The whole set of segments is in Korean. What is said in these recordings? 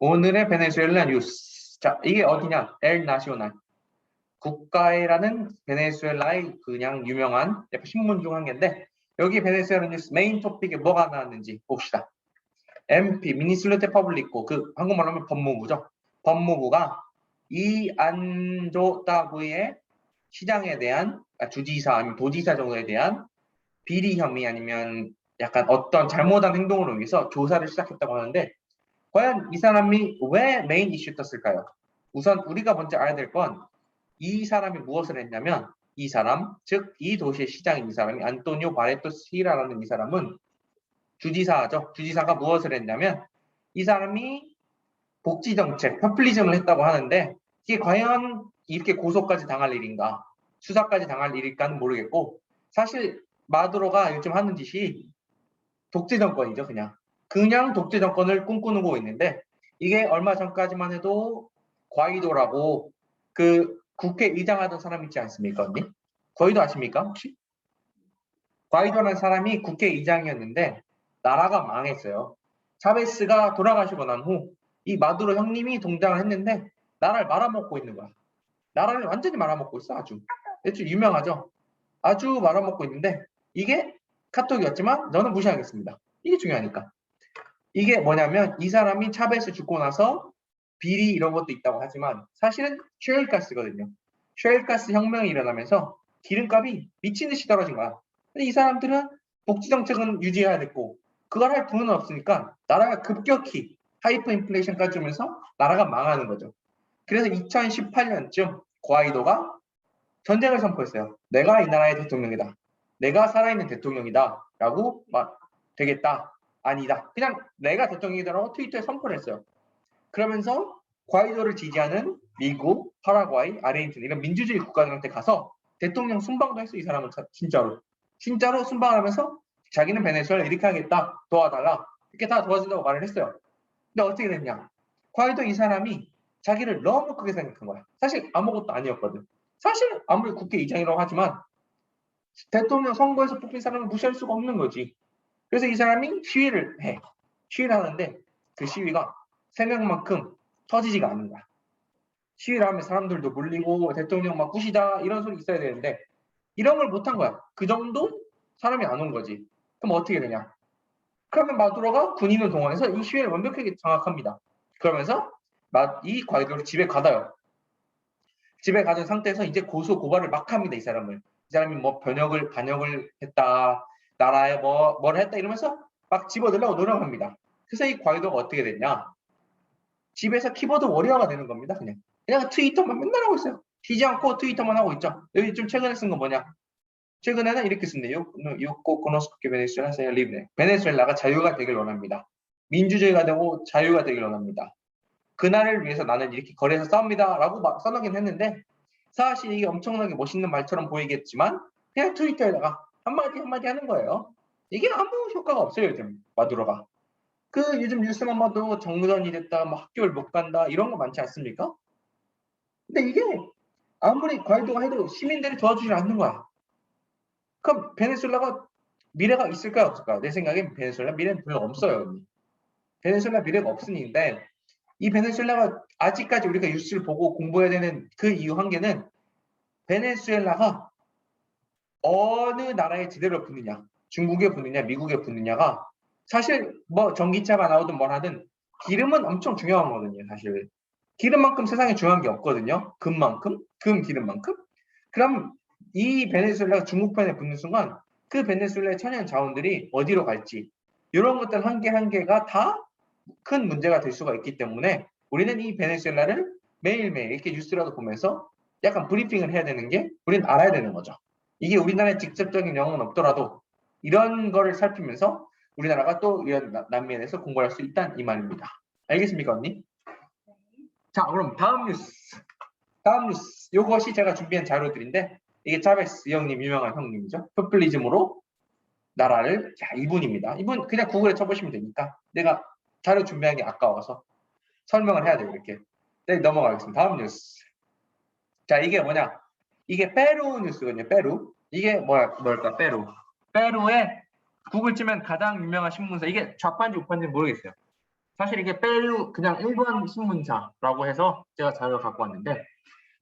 오늘의 베네수엘라 뉴스. 자, 이게 어디냐? 엘 나시오날. 국가에라는 베네수엘라의 그냥 유명한 신문 중 한 개인데, 여기 베네수엘라 뉴스 메인 토픽에 뭐가 나왔는지 봅시다. MP, 미니슬루테 퍼블리코, 그 한국말로 하면 법무부죠. 법무부가 이 안조 따구의 시장에 대한, 주지사 아니면 도지사 정도에 대한 비리 혐의 아니면 약간 어떤 잘못한 행동으로 인해서 조사를 시작했다고 하는데, 과연 이 사람이 왜 메인 이슈 떴을까요? 우선 우리가 먼저 알아야 될 건 이 사람이 무엇을 했냐면, 이 사람, 즉 이 도시의 시장인 이 사람이 안토니오 바레토 시라라는 이 사람은 주지사죠. 주지사가 무엇을 했냐면, 이 사람이 복지정책, 퍼플리즘을 했다고 하는데, 이게 과연 이렇게 고소까지 당할 일인가, 수사까지 당할 일일까는 모르겠고, 사실 마두로가 요즘 하는 짓이 독재정권이죠. 그냥 독재정권을 꿈꾸고 있는데, 이게 얼마 전까지만 해도 과이도라고 그 국회의장 하던 사람 있지 않습니까, 언니? 과이도 아십니까, 혹시? 과이도라는 사람이 국회의장이었는데 나라가 망했어요. 차베스가 돌아가시고 난 후 이 마두로 형님이 동장을 했는데 나라를 말아먹고 있는 거야. 나라를 완전히 말아먹고 있어. 아주 유명하죠. 아주 말아먹고 있는데, 이게 카톡이었지만 저는 무시하겠습니다. 이게 중요하니까. 이게 뭐냐면, 이 사람이 차베스 죽고 나서 비리 이런 것도 있다고 하지만 사실은 셰일가스거든요. 셰일가스 혁명이 일어나면서 기름값이 미친 듯이 떨어진 거야. 근데 이 사람들은 복지 정책은 유지해야 됐고 그걸 할 돈은 없으니까 나라가 급격히 하이퍼 인플레이션까지 오면서 나라가 망하는 거죠. 그래서 2018년쯤 과이도가 전쟁을 선포했어요. 내가 이 나라의 대통령이다. 내가 살아있는 대통령이다. 라고 되겠다. 아니다. 그냥 내가 대통령이다라고 트위터에 선포를 했어요. 그러면서 과이도를 지지하는 미국, 파라과이, 아르헨티나 이런 민주주의 국가들한테 가서 대통령 순방도 했어. 이 사람은 진짜로 순방을 하면서 자기는 베네수엘라 이렇게 하겠다. 도와달라. 이렇게 다 도와준다고 말을 했어요. 근데 어떻게 됐냐? 과이도 이 사람이 자기를 너무 크게 생각한 거야. 사실 아무것도 아니었거든. 사실 아무리 국회의장이라고 하지만 대통령 선거에서 뽑힌 사람을 무시할 수가 없는 거지. 그래서 이 사람이 시위를 해. 시위를 하는데 그 시위가 생각만큼 터지지가 않는 거야. 시위를 하면 사람들도 몰리고 대통령 막 부시다 이런 소리 있어야 되는데 이런 걸 못한 거야. 그 정도 사람이 안 온 거지. 그럼 어떻게 되냐? 그러면 마두로가 군인을 동원해서 이 시위를 완벽하게 장악합니다. 그러면서 이 과이도를 집에 가둬요. 집에 가둔 상태에서 이제 고소 고발을 막 합니다. 이 사람이 뭐 반역을 했다, 나라에 뭘 했다 이러면서 막 집어들려고 노력합니다. 그래서 이 과이도가 어떻게 됐냐? 집에서 키보드 워리어가 되는 겁니다. 그냥 트위터만 맨날 하고 있어요. 쉬지 않고 트위터만 하고 있죠. 여기 좀 최근에 쓴 거 뭐냐? 최근에는 이렇게 쓴대요. 요코 코노스케 베네수엘라 세요 리브레. 베네수엘라가 자유가 되길 원합니다. 민주주의가 되고 자유가 되길 원합니다. 그날을 위해서 나는 이렇게 거리에서 싸웁니다. 라고 막 써놓긴 했는데 사실 이게 엄청나게 멋있는 말처럼 보이겠지만 그냥 트위터에다가 한마디 하는 거예요. 이게 아무 효과가 없어요. 요즘 마두로가. 요즘 뉴스만 봐도 정전이 됐다, 뭐 학교를 못 간다 이런 거 많지 않습니까? 근데 이게 아무리 과이도가 해도 시민들이 도와주지 않는 거야. 그럼 베네수엘라가 미래가 있을까요, 없을까요? 내 생각엔 베네수엘라 미래는 별로 없어요. 베네수엘라 미래가 없으니인데 이 베네수엘라가 아직까지 우리가 뉴스를 보고 공부해야 되는 그 이유 한 개는 베네수엘라가 어느 나라에 제대로 붙느냐, 중국에 붙느냐, 미국에 붙느냐가 사실 뭐 전기차가 나오든 뭘 하든 기름은 엄청 중요한 거거든요. 사실 기름만큼 세상에 중요한 게 없거든요. 기름만큼. 그럼 이 베네수엘라가 중국 편에 붙는 순간 그 베네수엘라의 천연 자원들이 어디로 갈지 이런 것들 한 개 한 개가 다 큰 문제가 될 수가 있기 때문에 우리는 이 베네수엘라를 매일매일 이렇게 뉴스라도 보면서 약간 브리핑을 해야 되는 게 우리는 알아야 되는 거죠. 이게 우리나라에 직접적인 영향은 없더라도 이런 거를 살피면서 우리나라가 또 이런 남미에 대해서 공부할 수 있다는 이 말입니다. 알겠습니까, 언니? 자, 그럼 다음 뉴스. 이것이 제가 준비한 자료들인데 이게 차베스 형님, 유명한 형님이죠. 포퓰리즘으로 나라를, 자, 이분입니다. 이분 그냥 구글에 쳐보시면 되니까 내가 자료 준비한 게 아까워서 설명을 해야 돼요. 이렇게. 네, 넘어가겠습니다. 다음 뉴스. 자, 이게 뭐냐? 이게 페루 뉴스거든요. 페루. 이게 뭘까? 페루. 페루에 구글 치면 가장 유명한 신문사. 이게 좌판지 우판지 모르겠어요. 사실 이게 페루 그냥 일본 신문사라고 해서 제가 자료를 갖고 왔는데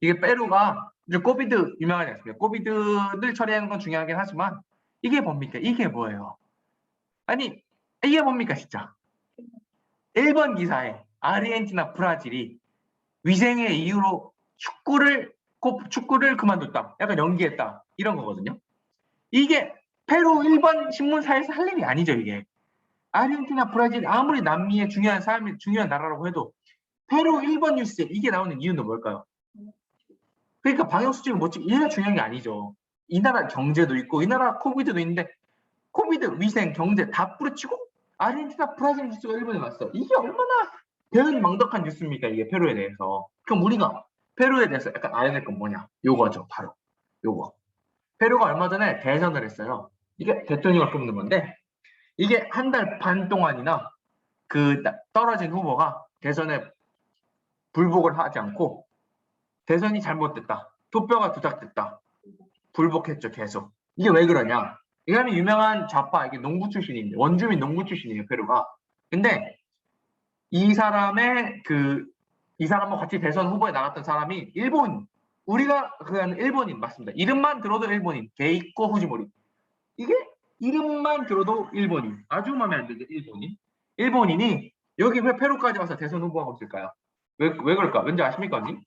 이게 페루가 이제 코비드 유명하지 않습니까? 코비드를 처리하는 건 중요하긴 하지만 이게 뭡니까? 이게 뭐예요? 아니 이게 뭡니까 진짜? 일본 기사에 아르헨티나, 브라질이 위생의 이유로 축구를 그만뒀다. 약간 연기했다. 이런 거거든요. 이게 페루 일본 신문사에서 할 일이 아니죠, 이게. 아르헨티나, 브라질 아무리 남미의 중요한 나라라고 해도 페루 일본 뉴스에 이게 나오는 이유는 뭘까요? 그러니까 방역 수칙을 못 지키고 이게 중요한 게 아니죠. 이 나라 경제도 있고 이 나라 코비드도 있는데 코비드, 위생, 경제 다 뿌리치고 아르헨티나, 브라질 뉴스가 일본에 왔어. 이게 얼마나 대응망덕한 뉴스입니까? 이게 페루에 대해서. 그럼 우리가 페루에 대해서 약간 알아야 될 건 뭐냐? 요거죠. 바로 요거. 페루가 얼마 전에 대선을 했어요. 이게 대통령을 뽑는 건데 이게 한 달 반 동안이나 그 떨어진 후보가 대선에 불복을 하지 않고 대선이 잘못됐다. 투표가 조작됐다. 불복했죠, 계속. 이게 왜 그러냐? 이 사람이 유명한 좌파, 이게 농부 출신인데, 원주민 농부 출신이에요, 페루가. 근데 이 사람과 같이 대선 후보에 나갔던 사람이 일본, 우리가 그냥 일본인 맞습니다. 이름만 들어도 일본인, 게이코 후지모리. 이게 이름만 들어도 일본인, 아주 마음에 안 들죠, 일본인. 일본인이 여기 왜 페루까지 와서 대선 후보하고 있을까요? 왜 그럴까? 왠지 아십니까, 언니?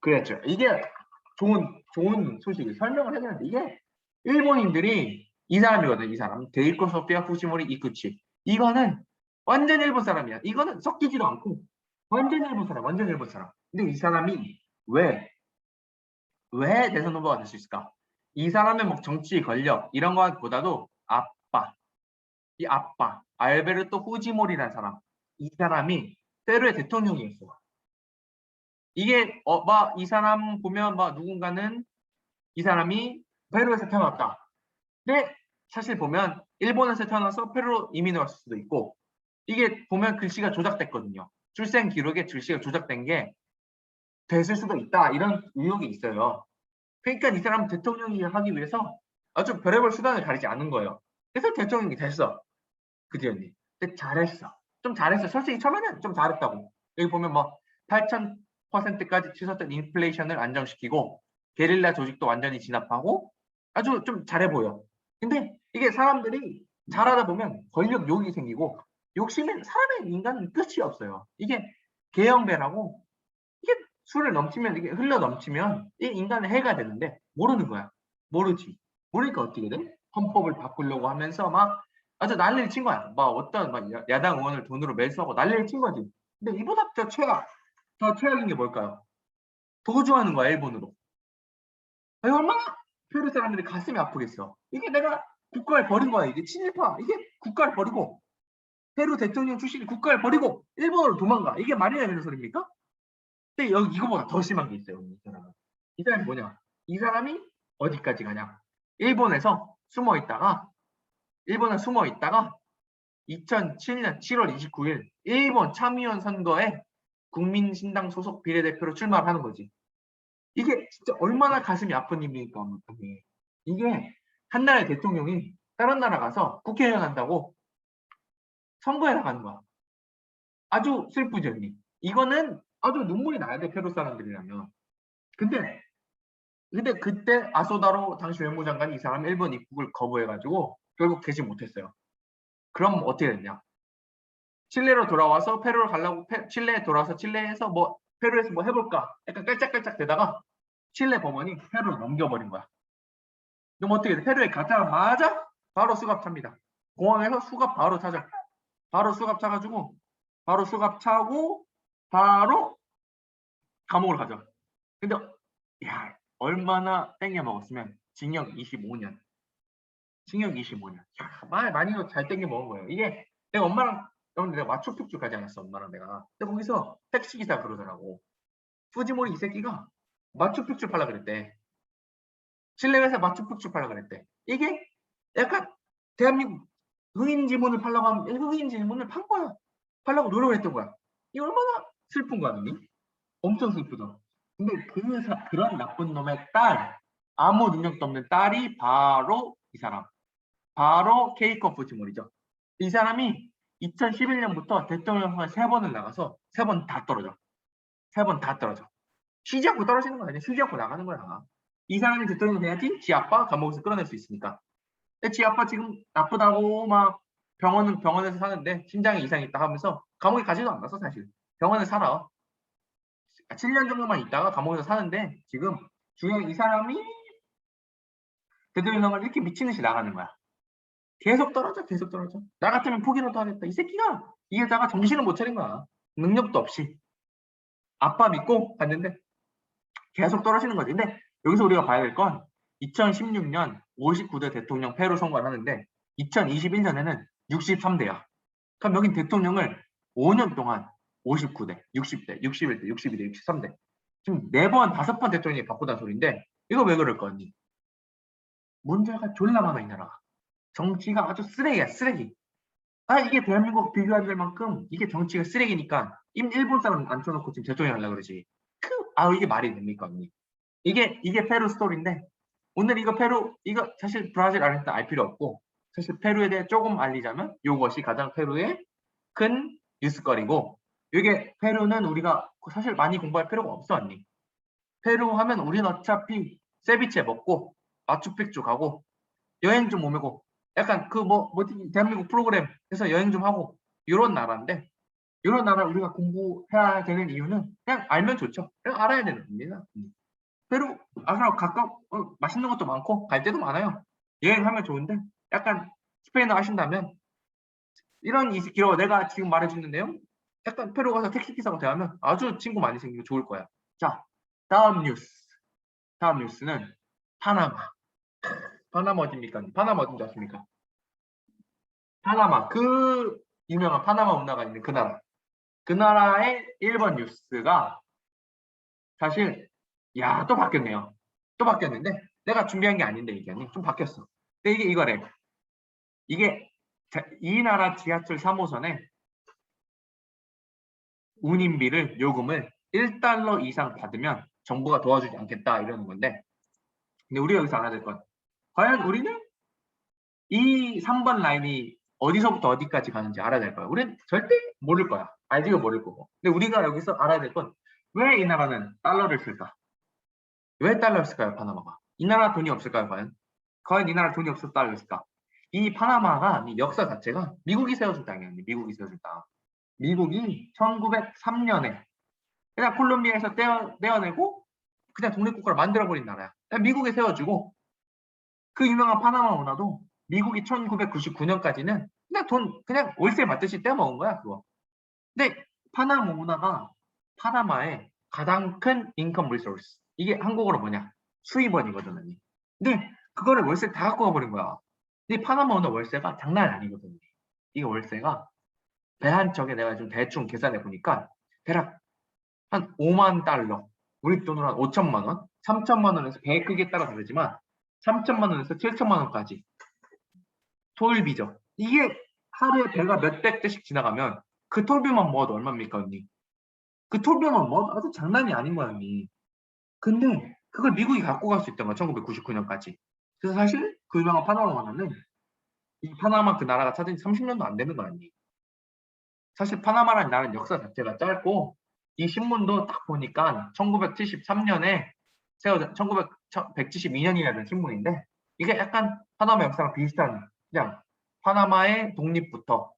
그랬죠. 이게 좋은 소식을 설명을 해야 되는데 이게 일본인들이 이 사람이거든. 이 사람 데이코 소피아 후시모리 이쿠치. 이거는 완전 일본 사람이야. 이거는 섞이지도 않고 완전 일본 사람, 완전 일본 사람. 근데 이 사람이 왜 대선 후보가 될 수 있을까? 이 사람의 뭐 정치 권력 이런 것보다도 이 아빠 알베르토 후지모리라는 사람. 이 사람이 페루의 대통령이었어. 이게 막 이 사람 보면 막 누군가는 이 사람이 페루에서 태어났다. 근데 사실 보면 일본에서 태어나서 페루로 이민을 왔을 수도 있고 이게 보면 글씨가 조작됐거든요. 출생 기록에 글씨가 조작된 게 됐을 수도 있다. 이런 의혹이 있어요. 그러니까 이 사람 대통령이 하기 위해서 아주 별의별 수단을 가리지 않은 거예요. 그래서 대통령이 됐어. 그지 언니? 근데 잘했어. 좀 잘했어. 솔직히 처음에는 좀 잘했다고. 여기 보면 뭐 8,000%까지 치솟던 인플레이션을 안정시키고 게릴라 조직도 완전히 진압하고 아주 좀 잘해 보여. 근데 이게 사람들이 잘하다 보면 권력 욕이 생기고 욕심은 사람의 인간은 끝이 없어요. 이게 개영배라고 이게 술을 넘치면 이게 흘러 넘치면 이 인간의 해가 되는데 모르는 거야. 모르지. 모르니까 어떻게 돼? 헌법을 바꾸려고 하면서 막 아주 난리를 친 거야. 막 어떤 막 야당 의원을 돈으로 매수하고 난리를 친 거지. 근데 이보다 더 최악인 게 뭘까요? 도주하는 거야, 일본으로. 아니, 얼마나 페루 사람들이 가슴이 아프겠어. 이게 내가 국가를 버린 거야. 이게 친일파. 이게 국가를 버리고 페루 대통령 출신이 국가를 버리고 일본으로 도망가. 이게 말이 되는 소리입니까? 근데 여기 이거보다 더 심한 게 있어요. 이 사람은. 이 사람이 뭐냐? 이 사람이 어디까지 가냐? 일본에서 숨어 있다가 2007년 7월 29일 일본 참의원 선거에 국민신당 소속 비례대표로 출마를 하는 거지. 이게 진짜 얼마나 가슴이 아픈 일입니까? 이게 한 나라의 대통령이 다른 나라 가서 국회의원 한다고 선거에 나가는 거야. 아주 슬프죠. 이거는 아주 눈물이 나야 돼, 페루 사람들이라면. 근데 그때 아소다로 당시 외무장관이 이 사람 일본 입국을 거부해가지고 결국 되지 못했어요. 그럼 어떻게 됐냐? 칠레로 돌아와서 페루를 가려고 칠레에 돌아와서 칠레에서 뭐 페루에서 뭐 해볼까? 약간 깔짝깔짝 되다가 칠레 법원이 페루를 넘겨버린 거야. 그럼 어떻게 돼? 페루에 가자마자 바로 수갑 찹니다. 공항에서 수갑 바로 타죠. 바로 수갑 차가지고 바로 수갑 차고 바로 감옥을 가죠. 근데 야 얼마나 땡겨 먹었으면 징역 25년. 징역 25년. 야, 많이 잘 땡겨 먹은 거예요. 이게 내가 엄마랑 내가 마추픽추 가지 않았어, 엄마랑 내가. 근데 거기서 택시기사 그러더라고. 푸지모리 이 새끼가 마추픽추 팔라 그랬대. 칠레에서 마추픽추 팔라 그랬대. 이게 약간 대한민국 흑인 지문을 팔라고 하면 흑인 지문을 판 거야. 팔라고 노력을 했던 거야. 이게 얼마나 슬픈 거야, 언니? 엄청 슬프죠. 근데 그런 나쁜 놈의 딸, 아무 능력도 없는 딸이 바로 이 사람. 바로 케이코 푸지모리죠. 이 사람이 2011년부터 대통령 선거에 3번을 나가서 3번 다 떨어져. 3번 다 떨어져. 쉬지 않고 떨어지는 거 아니야. 쉬지 않고 나가는 거야. 이 사람이 대통령 돼야지 지 아빠 감옥에서 끌어낼 수 있으니까. 근데 지 아빠 지금 나쁘다고 막 병원에서 사는데 심장에 이상이 있다 하면서 감옥에 가지도 않았어 사실. 병원에 살아. 7년 정도만 있다가 감옥에서 사는데 지금 중요한 이 사람이 대통령을 이렇게 미친 듯이 나가는 거야. 계속 떨어져. 나 같으면 포기라도 하겠다. 이 새끼가 이 여자가 정신을 못 차린 거야. 능력도 없이. 아빠 믿고 갔는데 계속 떨어지는 거지. 근데 여기서 우리가 봐야 될 건 2016년 59대 대통령 패로 선거를 하는데 2021년에는 63대야. 그럼 여긴 대통령을 5년 동안 59대, 60대, 61대, 62대, 63대 지금 4번, 5번 대통령이 바꾸다는 소리인데 이거 왜 그럴 거니? 문제가 졸라 많아 이 나라가. 정치가 아주 쓰레기야 쓰레기. 이게 대한민국 비교해야 될 만큼 이게 정치가 쓰레기니까 일본 사람 앉혀놓고 지금 대통령 하려고 그러지. 이게 말이 됩니까 언니? 이게 페루 스토리인데 오늘 이거 페루 이거 사실 브라질 아르헨티나 알 필요 없고 사실 페루에 대해 조금 알리자면 이것이 가장 페루의 큰 뉴스거리고 이게 페루는 우리가 사실 많이 공부할 필요가 없어 언니. 페루 하면 우리는 어차피 세비체 먹고 마추픽추 가고 여행 좀 오면고 약간 그 대한민국 프로그램에서 여행 좀 하고 이런 나라인데 이런 나라 우리가 공부해야 되는 이유는 그냥 알면 좋죠. 그냥 알아야 되는 겁니다. 페루 가까워 맛있는 것도 많고 갈 데도 많아요. 여행하면 좋은데 약간 스페인어 하신다면 이런 내가 지금 말해주는 내용 약간 페루 가서 택시기사하고 대하면 아주 친구 많이 생기고 좋을 거야. 자, 다음 뉴스는 파나마. 파나마 어디입니까? 파나마 어딘지 아십니까? 파나마 그 유명한 파나마 운하가 있는 그 나라. 그 나라의 1번 뉴스가 사실 또 바뀌었네요. 또 바뀌었는데 내가 준비한 게 아닌데 이게 좀 바뀌었어. 근데 이게 이거래. 이게 이 나라 지하철 3호선에 운임비를 요금을 1달러 이상 받으면 정부가 도와주지 않겠다 이러는 건데 근데 우리가 여기서 알아야 될 건 과연 우리는 이 3번 라인이 어디서부터 어디까지 가는지 알아야 될 거야. 우리는 절대 모를 거야. 알지도 모를 거고. 근데 우리가 여기서 알아야 될 건 왜 이 나라는 달러를 쓸까? 왜 달러를 쓸까요, 파나마가? 이 나라 돈이 없을까요, 과연? 과연 이 나라 돈이 없어서 달러를 쓸까? 이 파나마가 이 역사 자체가 미국이 세워준 땅이에요. 미국이 세워준 땅. 미국이 1903년에 그냥 콜롬비아에서 떼어내고 그냥 독립국가를 만들어버린 나라야. 그냥 미국에 세워주고 그 유명한 파나마 운하도 미국이 1999년까지는 그냥 월세 받듯이 떼어먹은 거야, 그거. 근데 파나마 운하가 파나마의 가장 큰 인컴 리소스. 이게 한국어로 뭐냐? 수입원이거든, 언니. 근데 그거를 월세 다 갖고 가버린 거야. 근데 파나마 운하 월세가 장난 아니거든. 이게 월세가 배 한 척에 내가 좀 대충 계산해 보니까 대략 한 5만 달러. 우리 돈으로 한 5천만 원? 3천만 원에서 배 크기에 따라 다르지만 3천만 원에서 7천만 원까지 토일비죠. 이게 하루에 배가 몇백 대씩 지나가면 그 톨비만 모아도 얼마입니까, 언니? 그 톨비만 모아도 아주 장난이 아닌 거야, 언니. 근데 그걸 미국이 갖고 갈 수 있던 거야, 1999년까지. 그래서 사실 그 유명한 파나마 원화는 이 파나마 그 나라가 찾은 지 30년도 안 되는 거야, 언니. 사실 파나마라는 나라는 역사 자체가 짧고 이 신문도 딱 보니까 1973년에 세워진 172년이라는 신문인데 이게 약간 파나마 역사랑 비슷한 그냥 파나마의 독립부터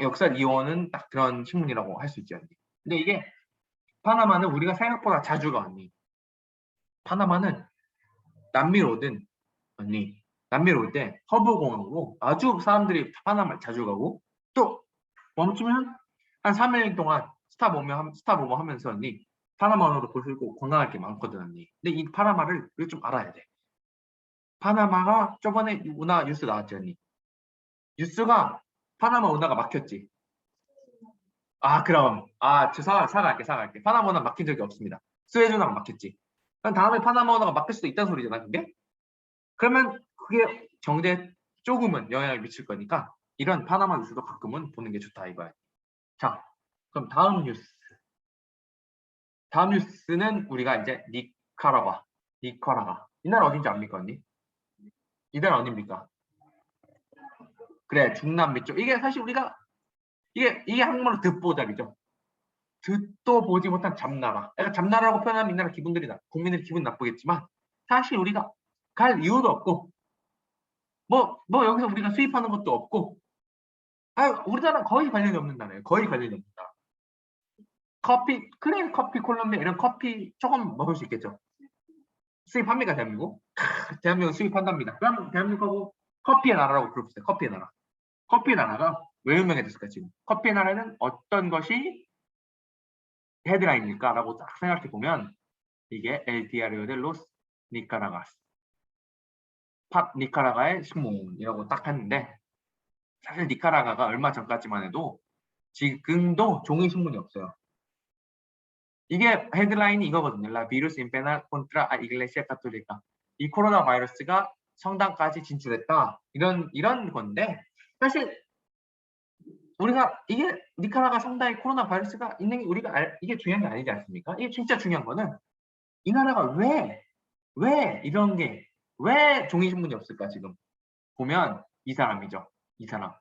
역사를 이어오는 딱 그런 신문이라고 할 수 있지 않니? 근데 이게 파나마는 우리가 생각보다 자주 가 언니. 파나마는 남미로 오든 언니 남미로 올 때 허브공항으로 아주 사람들이 파나마를 자주 가고 또 멈추면 한 3일 동안 스탑 오버 하면서 언니 파나마로 볼 수 있고 관광할 게 많거든 언니. 근데 이 파나마를 우리가 좀 알아야 돼. 파나마가 저번에 운하 뉴스 나왔지 언니. 뉴스가 파나마 운하가 막혔지. 그럼 사과할게. 파나마 운하 막힌 적이 없습니다. 스웨즈 운하가 막혔지. 그럼 다음에 파나마 운하가 막힐 수도 있다는 소리잖아 그게. 그러면 그게 경제에 조금은 영향을 미칠 거니까 이런 파나마 뉴스도 가끔은 보는 게 좋다 이거야. 자, 그럼 다음 뉴스는 우리가 이제 니카라과. 이 나라 어딘지 압니까 언니? 이 나라 어디입니까? 그래, 중남미 쪽. 이게 사실 우리가 이게 한국말로 듣보잡이죠. 듣도 보지 못한 잡나라. 그러니까 잡나라라고 표현하면 이 나라 국민들이 기분 나쁘겠지만 사실 우리가 갈 이유도 없고 뭐 여기서 우리가 수입하는 것도 없고 우리나라 거의 관련이 없는 나라예요. 거의 관련이 없는 나라. 커피, 콜롬비아 이런 커피 조금 먹을 수 있겠죠. 수입합니까, 대한민국? 대한민국 수입한답니다. 그럼 대한민국하고 커피의 나라라고 부릅시다. 커피의 나라. 커피의 나라가 왜 유명해졌을까, 지금? 커피의 나라는 어떤 것이 헤드라인일까라고 딱 생각해 보면 이게 El Diario de los Nicaraguas. 팝 니카라과의 신문이라고 딱 했는데 사실 니카라과가 얼마 전까지만 해도 지금도 종이 신문이 없어요. 이게 헤드라인이 이거거든요. La virus impena contra la iglesia católica. 이 코로나 바이러스가 성당까지 진출했다. 이런 건데 사실 우리가 이게 니카라과 성당에 코로나 바이러스가 있는 게 우리가 이게 중요한 게 아니지 않습니까? 이게 진짜 중요한 거는 이 나라가 왜 이런 게 왜 종이 신문이 없을까 지금 보면 이 사람이죠. 이 사람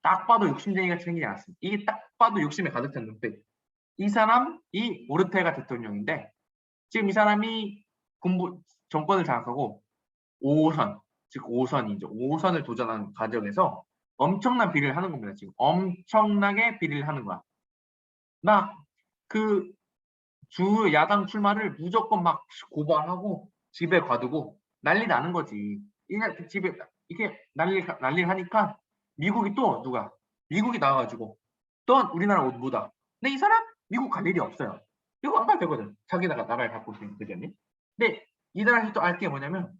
딱 봐도 욕심쟁이 같이 생기지 않았습니다. 이게 딱 봐도 욕심에 가득 찬 눈빛. 이 사람이 오르테가 대통령인데 지금 이 사람이 정권을 장악하고 5선 즉 5선이죠. 5선을 도전하는 과정에서 엄청난 비리를 하는 겁니다. 지금 엄청나게 비리를 하는 거야. 막 그 주 야당 출마를 무조건 막 고발하고 집에 가두고 난리 나는 거지. 집에 이게 난리 하니까 미국이 또 미국이 나와가지고 또 우리나라 옷 묻어. 근데 이 사람 미국 갈 일이 없어요. 미국 안 가도 되거든. 자기 나라를 갖고 있으면 되겠니? 근데 이 나라에서 또 알 게 뭐냐면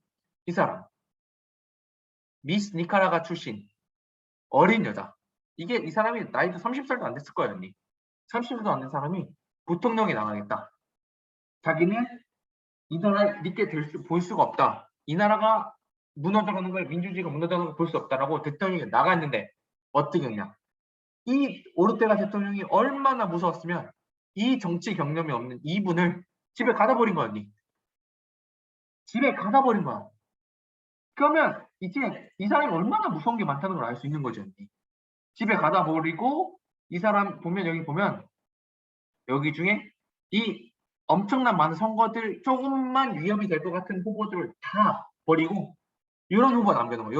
이 사람 미스 니카라가 출신 어린 여자. 이게 이 사람이 나이도 30살도 안 됐을 거예요, 언니. 30살도 안 된 사람이 부통령이 나가겠다. 자기는 이 나라를 믿게 볼 수가 없다. 이 나라가 무너져가는 걸 민주주의가 무너져가는 걸 볼 수 없다라고 대통령이 나갔는데 어떻게 했냐? 이 오르테가 대통령이 얼마나 무서웠으면 이 정치 경험이 없는 이분을 집에 가다 버린 거야, 언니. 집에 가다 버린 거야. 그러면 이제 이 사람이 얼마나 무서운 게 많다는 걸 알 수 있는 거죠, 언니. 집에 가다 버리고 이 사람 보면 여기 중에 이 엄청난 많은 선거들 조금만 위협이 될 것 같은 후보들을 다 버리고 이런 후보 남겨놓은 거예요.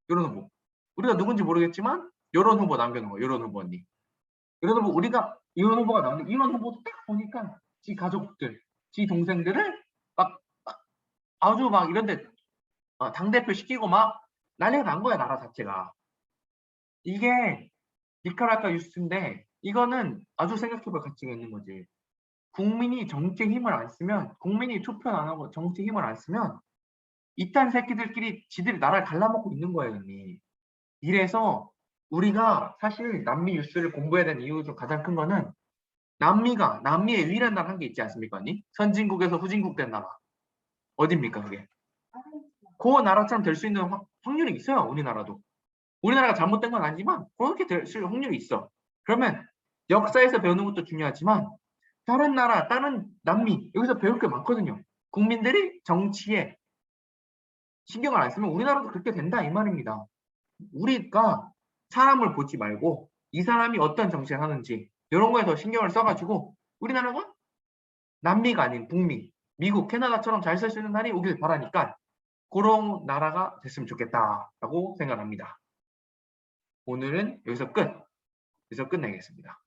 이런 후보. 우리가 누군지 모르겠지만 이런 후보 남겨놓은 거예요. 이런 후보 언니. 이런 후보 우리가 이런 후보가 나오는데 이런 후보도 딱 보니까 지 가족들, 지 동생들을 막 아주 막 이런데 당대표 시키고 막 난리가 난 거야 나라 자체가. 이게 니카라과 뉴스인데 이거는 아주 생각해볼 가치가 있는 거지. 국민이 정치에 힘을 안 쓰면 국민이 투표 안 하고 정치에 힘을 안 쓰면 이딴 새끼들끼리 지들이 나라를 갈라먹고 있는 거예요 이미. 이래서 우리가 사실 남미 뉴스를 공부해야 되는 이유 중 가장 큰 거는 남미의 유일한 나라 한 게 있지 않습니까? 언니? 선진국에서 후진국 된 나라 어딥니까 그게? 그 나라처럼 될 수 있는 확률이 있어요. 우리나라가 잘못된 건 아니지만 그렇게 될 수 있는 확률이 있어. 그러면 역사에서 배우는 것도 중요하지만 다른 나라, 다른 남미 여기서 배울 게 많거든요. 국민들이 정치에 신경을 안 쓰면 우리나라도 그렇게 된다 이 말입니다. 우리가 사람을 보지 말고 이 사람이 어떤 정치를 하는지 이런 거에 더 신경을 써가지고 우리나라가 남미가 아닌 북미, 미국, 캐나다처럼 잘 살 수 있는 날이 오길 바라니까 그런 나라가 됐으면 좋겠다라고 생각합니다. 오늘은 여기서 끝내겠습니다.